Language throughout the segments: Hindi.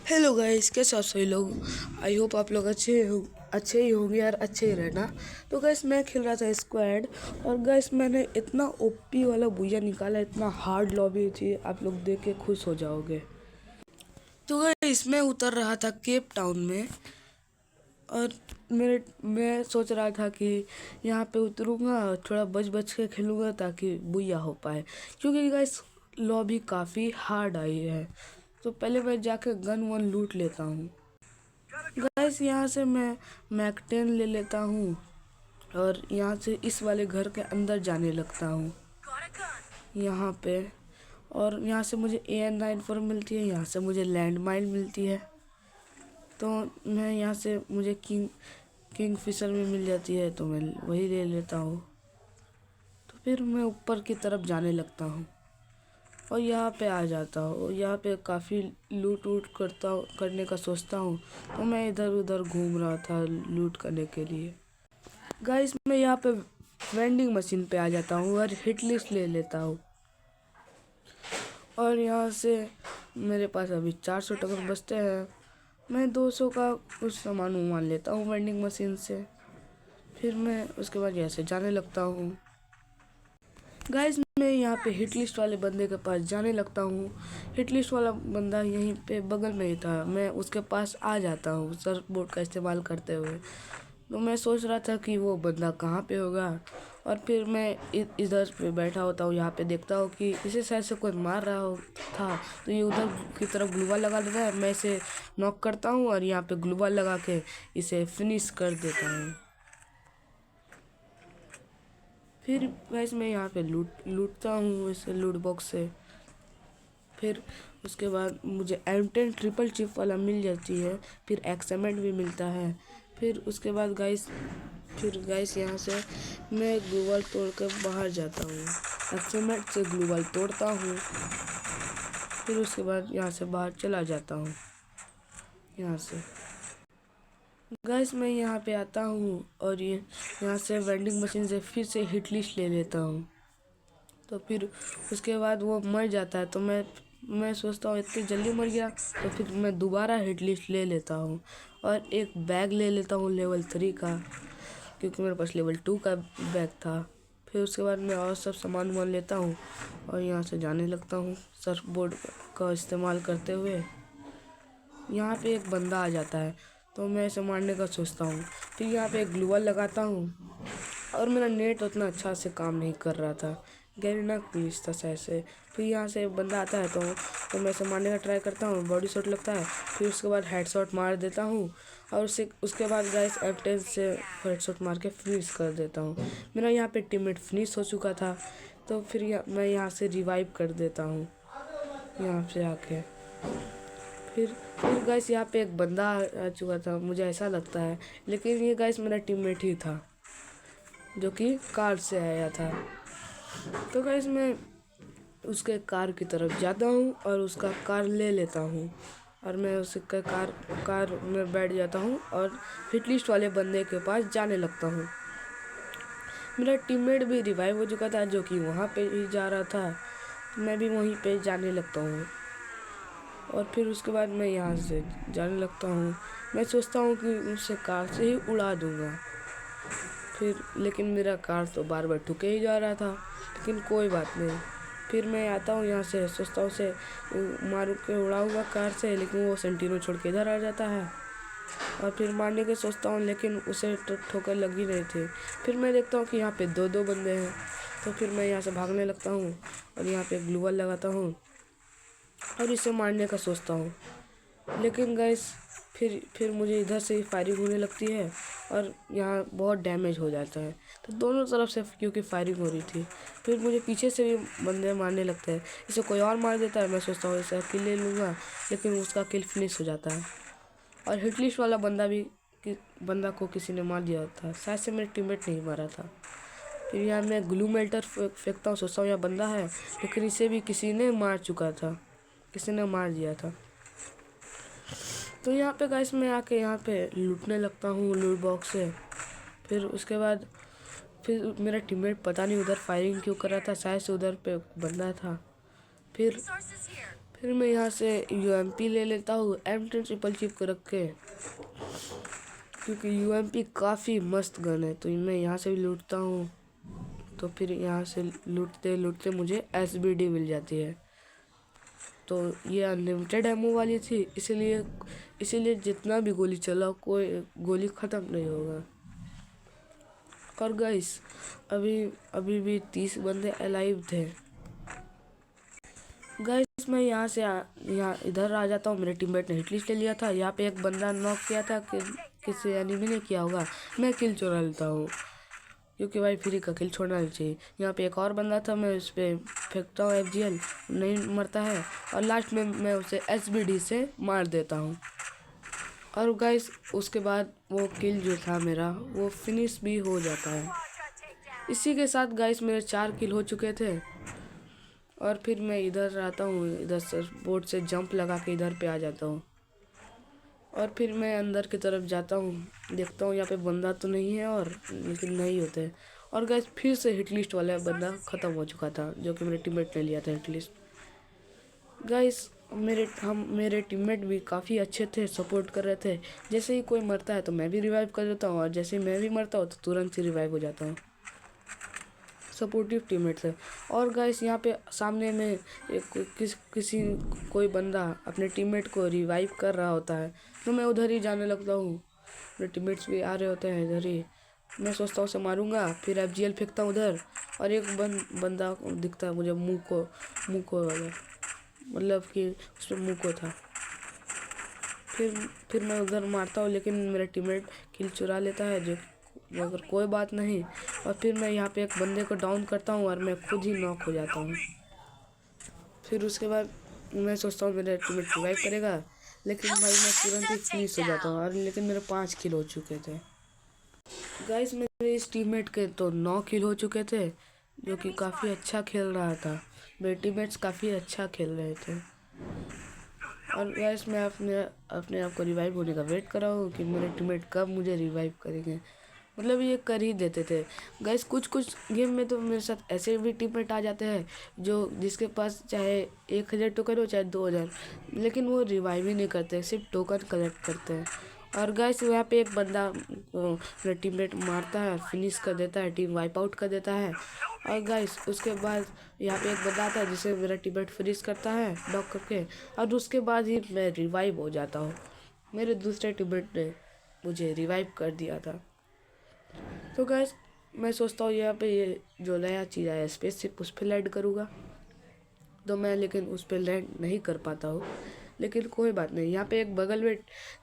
हेलो गाइस, कैसे आप सभी लोग। आई होप आप लोग अच्छे ही होंगे यार, अच्छे ही रहना। तो गाइस मैं खेल रहा था स्क्वाड और गाइस मैंने इतना ओपी वाला बुया निकाला, इतना हार्ड लॉबी थी, आप लोग देख के खुश हो जाओगे। तो गाइस मैं उतर रहा था केप टाउन में और मैं सोच रहा था कि यहाँ पे उतरूँगा, थोड़ा बच बच के खेलूँगा ताकि बुया हो पाए, क्योंकि गाइस लॉबी काफ़ी हार्ड आई है। तो पहले मैं जाके गन वन लूट लेता हूँ। गाइस यहाँ से मैं मैक 10 ले लेता हूँ और यहाँ से इस वाले घर के अंदर जाने लगता हूँ यहाँ पे। और यहाँ से मुझे AN-94 मिलती है, यहाँ से मुझे लैंड माइन मिलती है। तो मैं यहाँ से मुझे किंग फिशर में मिल जाती है, तो मैं वही ले लेता हूँ। तो फिर मैं ऊपर की तरफ जाने लगता हूँ और यहाँ पे आ जाता हूँ। यहाँ पे काफ़ी लूट वूट करने का सोचता हूँ, तो मैं इधर उधर घूम रहा था लूट करने के लिए। गाइस मैं यहाँ पे वेंडिंग मशीन पे आ जाता हूँ और हिट लिस्ट ले लेता हूँ। और यहाँ से मेरे पास अभी 400 टोकन बचते हैं। मैं 200 का कुछ सामान वामान लेता हूँ वेंडिंग मशीन से। फिर मैं उसके बाद यहाँ से जाने लगता हूँ। गाइस मैं यहाँ पे हिट लिस्ट वाले बंदे के पास जाने लगता हूँ। हिट लिस्ट वाला बंदा यहीं पे बगल में ही था। मैं उसके पास आ जाता हूँ सर्फ बोर्ड का इस्तेमाल करते हुए। तो मैं सोच रहा था कि वो बंदा कहाँ पे होगा, और फिर मैं इधर पे बैठा होता हूँ। यहाँ पे देखता हूँ कि इसे शायद से कोई मार रहा हो था, तो ये उधर की तरफ ग्लूवाल लगा देता है। मैं इसे नॉक करता हूँ और यहाँ पे ग्लूवाल लगा के इसे फिनिश कर देता हूँ। फिर वैसे मैं यहाँ पे लूटता हूँ इस लूट बॉक्स से। फिर उसके बाद मुझे M10 ट्रिपल चिप वाला मिल जाती है, फिर एक्समेंट भी मिलता है। फिर उसके बाद गाइस यहाँ से मैं ग्लूवाल तोड़ कर बाहर जाता हूँ। एक्समेंट से ग्लूवाल तोड़ता हूँ, फिर उसके बाद यहाँ से बाहर चला जाता हूँ। यहाँ से गाइस मैं यहाँ पे आता हूँ और ये यहाँ से वेंडिंग मशीन से फिर से हिट लिस्ट ले लेता हूँ। तो फिर उसके बाद वो मर जाता है, तो मैं सोचता हूँ इतनी जल्दी मर गया, तो फिर मैं दोबारा हिट लिस्ट ले लेता हूँ और एक बैग ले लेता हूँ लेवल 3 का, क्योंकि मेरे पास लेवल 2 का बैग था। फिर उसके बाद मैं और सब सामान वामान लेता हूँ और यहाँ से जाने लगता हूँ सर्फ बोर्ड का इस्तेमाल करते हुए। यहाँ पे एक बंदा आ जाता है, तो मैं इसे मारने का सोचता हूँ। फिर यहाँ पे एक ग्लूवाल लगाता हूँ और मेरा नेट उतना अच्छा से काम नहीं कर रहा था, गैरिना ग्लिच था शायद से। फिर यहाँ से एक बंदा आता है, तो मैं इसे मारने का ट्राई करता हूँ। बॉडी शॉट लगता है, फिर उसके बाद हेडशॉट मार देता हूँ और उसके बाद गाइस M10 से हेडशॉट मार के फिनिश कर देता हूँ। मेरा यहाँ पे टीममेट फिनिश हो चुका था, तो फिर मैं यहाँ से रिवाइव कर देता हूँ यहाँ से आके। फिर गाइस यहाँ पे एक बंदा आ चुका था, मुझे ऐसा लगता है, लेकिन ये गाइस मेरा टीममेट ही था जो कि कार से आया था। तो गाइस मैं उसके कार की तरफ जाता हूँ और उसका कार ले लेता हूँ और मैं उसके कार में बैठ जाता हूँ और हिट लिस्ट वाले बंदे के पास जाने लगता हूँ। मेरा टीममेट भी रिवाइव हो चुका था, जो कि वहाँ पे ही जा रहा था। मैं भी वहीं पे जाने लगता हूँ और फिर उसके बाद मैं यहाँ से जाने लगता हूँ। मैं सोचता हूँ कि उसे कार से ही उड़ा दूँगा, लेकिन मेरा कार तो बार बार ठुके ही जा रहा था। लेकिन कोई बात नहीं, फिर मैं आता हूँ यहाँ से, सोचता हूँ उसे मारू के उड़ाऊँगा कार से, लेकिन वो सेंटिनो छोड़ के इधर आ जाता है। और फिर मारने के सोचता हूँ, लेकिन उसे ठोकर लगी नहीं थी। फिर मैं देखता हूँ कि यहाँ पे दो बंदे हैं, तो फिर मैं यहाँ से भागने लगता हूँ और यहाँ पे ग्लूवाल लगाता हूँ और इसे मारने का सोचता हूँ। लेकिन गाइस फिर मुझे इधर से ही फायरिंग होने लगती है और यहाँ बहुत डैमेज हो जाता है। तो दोनों तरफ से क्योंकि फायरिंग हो रही थी, फिर मुझे पीछे से भी बंदे मारने लगते हैं। इसे कोई और मार देता है, मैं सोचता हूँ इसे किल ले लूँगा, लेकिन उसका किल फिनिश हो जाता है। और हिटलिस्ट वाला बंदा को किसी ने मार दिया था, शायद से मेरे टीममेट नहीं मारा था। फिर यहाँ मैं ग्लू मेल्टर फेंकता हूँ, सोचता हूँ यहाँ बंदा है, लेकिन इसे भी किसी ने मार चुका था, किसी ने मार दिया था। तो यहाँ पे गाइस मैं आके यहाँ पे लूटने लगता हूँ लूट बॉक्स से। फिर उसके बाद मेरा टीममेट पता नहीं उधर फायरिंग क्यों कर रहा था, शायद से उधर पे बंदा था। फिर फिर मैं यहाँ से यूएमपी ले लेता हूँ M10 ट्रिपल चिप को रख के, क्योंकि यूएमपी काफ़ी मस्त गन है। तो मैं यहाँ से भी लूटता हूँ। तो फिर यहाँ से लूटते लूटते मुझे SBD मिल जाती है। तो ये अनलिमिटेड एमओ वाली थी, इसीलिए जितना भी गोली चला कोई गोली ख़त्म नहीं होगा। और गाइस अभी अभी भी 30 बंदे अलाइव थे। गाइस मैं यहाँ इधर आ जाता हूँ। मेरे टीममेट ने हिट लिस्ट ले लिया था। यहाँ पे एक बंदा नॉक किया था कि किसी एनिमी ने किया होगा। मैं किल चुरा लेता हूँ, क्योंकि भाई फ्री का किल छोड़ना नहीं चाहिए। यहाँ पे एक और बंदा था, मैं उस पर फेंकता हूँ FGL, नहीं मरता है। और लास्ट में मैं उसे SBD से मार देता हूँ। और गाइस उसके बाद वो किल जो था मेरा वो फिनिश भी हो जाता है। इसी के साथ गाइस मेरे 4 किल हो चुके थे। और फिर मैं इधर आता हूँ, इधर से बोर्ड से जंप लगा के इधर पे आ जाता हूँ। और फिर मैं अंदर की तरफ जाता हूँ, देखता हूँ यहाँ पे बंदा तो नहीं है, और लेकिन नहीं होते। और गाइस फिर से हिट लिस्ट वाला बंदा ख़त्म हो चुका था, जो कि मेरे टीममेट ने लिया था हिट लिस्ट। गाइस मेरे टीममेट भी काफ़ी अच्छे थे, सपोर्ट कर रहे थे। जैसे ही कोई मरता है तो मैं भी रिवाइव कर देता हूँ, और जैसे ही मैं भी मरता हूँ तो तुरंत ही रिवाइव हो जाता हूँ। सपोर्टिव टीममेट्स है। और गाइस यहाँ पे सामने में कोई बंदा अपने टीममेट को रिवाइव कर रहा होता है, तो मैं उधर ही जाने लगता हूँ। मेरे टीममेट्स भी आ रहे होते हैं इधर ही। मैं सोचता हूँ उसे मारूंगा, फिर FGL फेंकता हूँ उधर, और एक बंदा दिखता है मुझे मुँह को वाला, मतलब कि उसमें मुँह को था। फिर मैं उधर मारता हूँ, लेकिन मेरा टीममेट किल चुरा लेता है, जो मगर कोई बात नहीं। और फिर मैं यहाँ पे एक बंदे को डाउन करता हूँ, और मैं खुद ही नॉक हो जाता हूँ। फिर उसके बाद मैं सोचता हूँ मेरा टीममेट रिवाइव करेगा, लेकिन भाई मैं तुरंत ही फिनिश हो जाता हूँ। और लेकिन मेरे 5 किल हो चुके थे। गाइस मेरे इस टीममेट के तो 9 किल हो चुके थे, जो कि काफ़ी अच्छा खेल रहा था। मेरे टीममेट्स काफ़ी अच्छा खेल रहे थे। और गाइस मैं अपने आप को रिवाइव होने का वेट कर रहा हूँ कि मेरे टीममेट कब मुझे रिवाइव करेंगे। मतलब ये कर ही देते थे। गाइस कुछ गेम में तो मेरे साथ ऐसे भी टीममेट आ जाते हैं जो जिसके पास चाहे 1000 टोकन हो चाहे 2000, लेकिन वो रिवाइव ही नहीं करते, सिर्फ टोकन कलेक्ट करते हैं। और गाइस यहाँ पे एक बंदा मेरा टीममेट मारता है, फिनिश कर देता है, टीम वाइप आउट कर देता है। और गाइस उसके बाद यहाँ पे एक बंदा आता है जिसे मेरा टीममेट फ्रीज करता है नॉक करके, और उसके बाद ही मैं रिवाइव हो जाता हूँ। मेरे दूसरे टीममेट ने मुझे रिवाइव कर दिया था। तो गाइस मैं सोचता हूँ यहाँ पे ये जो नया चीज़ आया स्पेसशिप, उस पर लैंड करूँगा। तो मैं लेकिन उस पर लैंड नहीं कर पाता हूँ, लेकिन कोई बात नहीं। यहाँ पे एक बगल में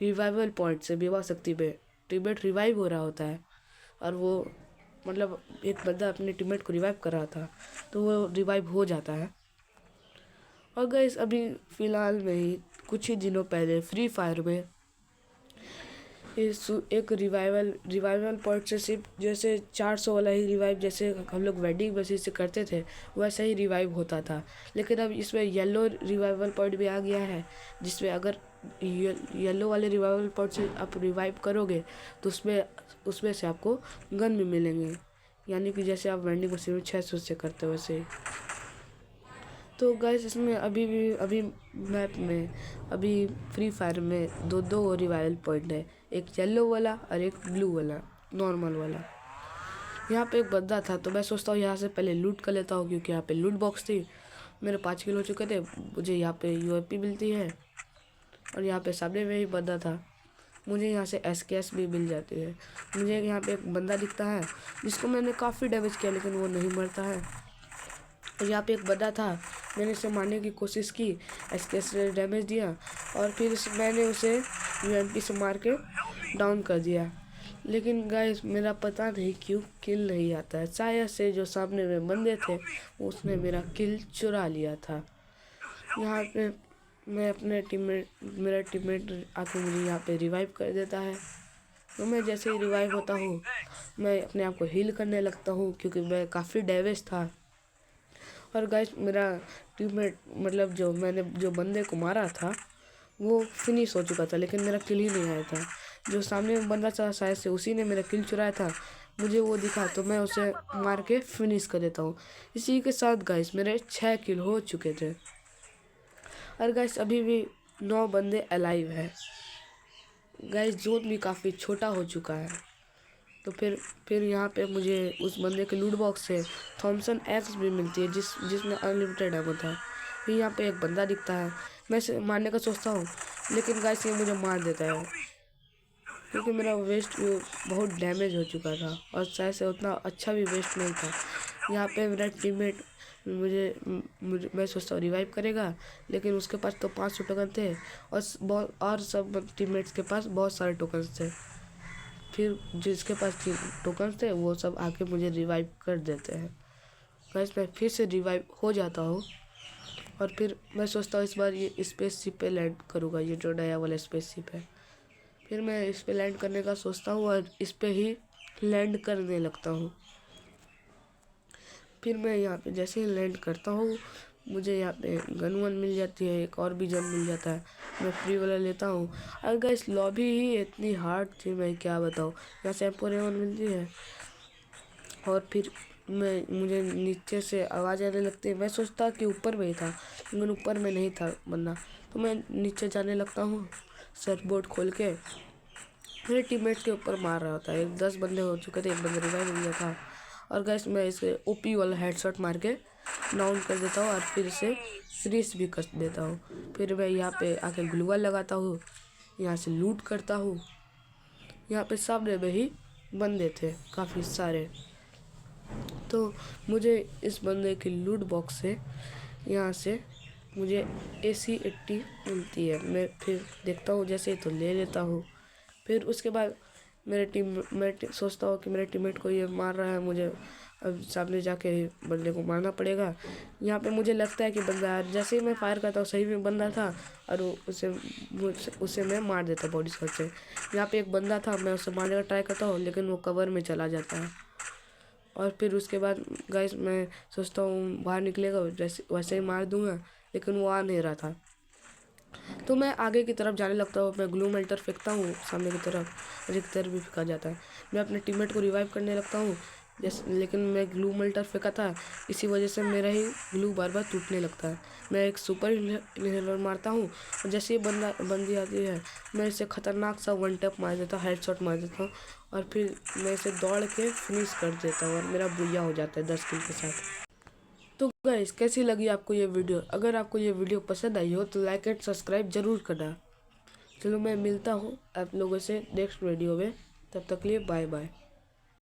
रिवाइवल पॉइंट से विवा शक्ति पे टीममेट रिवाइव हो रहा होता है, और वो मतलब एक बंदा अपने टीममेट को रिवाइव कर रहा था, तो वो रिवाइव हो जाता है। और गाइस अभी फ़िलहाल में ही कुछ ही दिनों पहले फ्री फायर में एक रिवाइवल पॉइंट से सिर्फ जैसे 400 वाला ही रिवाइव, जैसे हम लोग वेडिंग बेसिस से करते थे वैसा ही रिवाइव होता था। लेकिन अब इसमें येलो रिवाइवल पॉइंट भी आ गया है, जिसमें अगर येलो वाले रिवाइवल पॉइंट से आप रिवाइव करोगे तो उसमें से आपको गन भी मिलेंगे, यानी कि जैसे आप वेंडिंग मशीन में 600 से करते हो वैसे ही। तो गाइस इसमें अभी मैप में अभी फ्री फायर में दो रिवाइवल पॉइंट है, एक येलो वाला और एक ब्लू वाला नॉर्मल वाला। यहाँ पे एक बंदा था, तो मैं सोचता हूँ यहाँ से पहले लूट कर लेता हूँ, क्योंकि यहाँ पे लूट बॉक्स थी। मेरे 5 किल हो चुके थे, मुझे यहाँ पे यूएमपी मिलती है, और यहाँ पे सामने में ही बंदा था, मुझे यहाँ से SKS भी मिल जाती है। मुझे यहाँ पे एक बंदा दिखता है जिसको मैंने काफ़ी डैमेज किया, लेकिन वो नहीं मरता है। और यहाँ पे एक बंदा था, मैंने इसे मारने की कोशिश की, SKS से डैमेज दिया, और फिर मैंने उसे UMP से मार के डाउन कर दिया। लेकिन गाइस मेरा पता नहीं क्यों किल नहीं आता है। शायद से जो सामने में बंदे थे उसने मेरा किल चुरा लिया था। यहाँ पे मेरा टीममेट आके मुझे यहाँ पे रिवाइव कर देता है। तो मैं जैसे ही रिवाइव होता हूँ मैं अपने आप को हील करने लगता हूँ, क्योंकि मैं काफ़ी डैमेज था। और गाइस मेरा टीममेट मतलब जो बंदे को मारा था वो फिनिश हो चुका था, लेकिन मेरा किल ही नहीं आया था। जो सामने में बंदा था शायद से उसी ने मेरा किल चुराया था, मुझे वो दिखा, तो मैं उसे मार के फिनिश कर देता हूँ। इसी के साथ गाइस मेरे 6 किल हो चुके थे। और गाइस अभी भी 9 बंदे अलाइव है। गाइस जोन भी काफ़ी छोटा हो चुका है। तो फिर यहाँ पे मुझे उस बंदे के लूट बॉक्स से थॉमसन एक्स भी मिलती है जिसमें अनलिमिटेड एमो था। फिर यहाँ पे एक बंदा दिखता है, मैं इसे मारने का सोचता हूँ, लेकिन गाइस ये मुझे मार देता है क्योंकि मेरा वेस्ट बहुत डैमेज हो चुका था और शायद से उतना अच्छा भी वेस्ट नहीं था। यहाँ पे मेरा टीममेट मुझे मैं सोचता हूँ रिवाइव करेगा, लेकिन उसके पास तो 500 टोकन थे और सब टीममेट्स के पास बहुत सारे टोकन्स थे। फिर जिसके पास टोकन्स थे वो सब आके मुझे रिवाइव कर देते हैं। गाइस मैं फिर से रिवाइव हो जाता हूँ और फिर मैं सोचता हूँ इस बार ये स्पेसशिप पे लैंड करूँगा, ये जो नया वाला स्पेसशिप है। फिर मैं इस पे लैंड करने का सोचता हूँ और इस पे ही लैंड करने लगता हूँ। फिर मैं यहाँ पे जैसे ही लैंड करता हूँ मुझे यहाँ पे गन वन मिल जाती है, एक और भी गन मिल जाता है। मैं फ्री वाला लेता हूँ। और गाइस लॉबी ही इतनी हार्ड थी, मैं क्या बताऊँ। यहाँ से M4A1 मिलती है और फिर मुझे नीचे से आवाज़ आने लगती है। मैं सोचता कि ऊपर में ही था, लेकिन ऊपर में नहीं था बंदा। तो मैं नीचे जाने लगता हूँ सर्च बोर्ड खोल के। मेरे टीममेट के ऊपर मार रहा होता है। 10 बंदे हो चुके थे, एक बंदा रिवाइव हो गया था। और गाइस मैं इसे ओपी वाला हेडशॉट मार के डाउन कर देता हूँ और फिर इसे फ्रीज भी कर देता हूँ। फिर मैं यहाँ पे आके ग्लूवाल लगाता हूँ, यहाँ से लूट करता हूँ। यहाँ पे सामने में ही बंदे थे काफ़ी सारे। तो मुझे इस बंदे की लूट बॉक्स से यहाँ से मुझे AC-80 मिलती है। मैं फिर देखता हूँ जैसे तो ले लेता हूँ। फिर उसके बाद मैं सोचता हूँ कि मेरे टीममेट को ये मार रहा है, मुझे अब सामने जाके बंदे को मारना पड़ेगा। यहाँ पे मुझे लगता है कि बंदा, जैसे ही मैं फायर करता हूँ सही में बंदा था और उसे मैं मार देता बॉडी शॉट से। यहाँ पे एक बंदा था, मैं उसे मारने का ट्राई करता हूँ लेकिन वो कवर में चला जाता है। और फिर उसके बाद गाइस मैं सोचता हूँ बाहर निकलेगा, वैसे ही मार दूंगा, लेकिन वो आ नहीं रहा था। तो मैं आगे की तरफ जाने लगता हूँ। मैं ग्लू मेल्टर फेंकता हूँ सामने की तरफ और एक तरफ भी फेंका जाता है। मैं अपने टीममेट को रिवाइव करने लगता हूँ लेकिन मैं ग्लू मेल्टर फेंका था, इसी वजह से मेरा ही ग्लू बार बार टूटने लगता है। मैं एक सुपर इनहेलर मारता हूँ और जैसे ही बंदी आती है मैं इसे खतरनाक सा वन टैप मार देता हूँ, हेडशॉट मार देता हूँ और फिर मैं इसे दौड़ के फिनिश कर देता हूँ और मेरा बुया हो जाता है 10 किल के साथ। तो गाइस कैसी लगी आपको ये वीडियो? अगर आपको ये वीडियो पसंद आई हो तो लाइक एंड सब्सक्राइब जरूर करना। चलो मैं मिलता हूँ आप लोगों से नेक्स्ट वीडियो में, तब तक के लिए बाय बाय।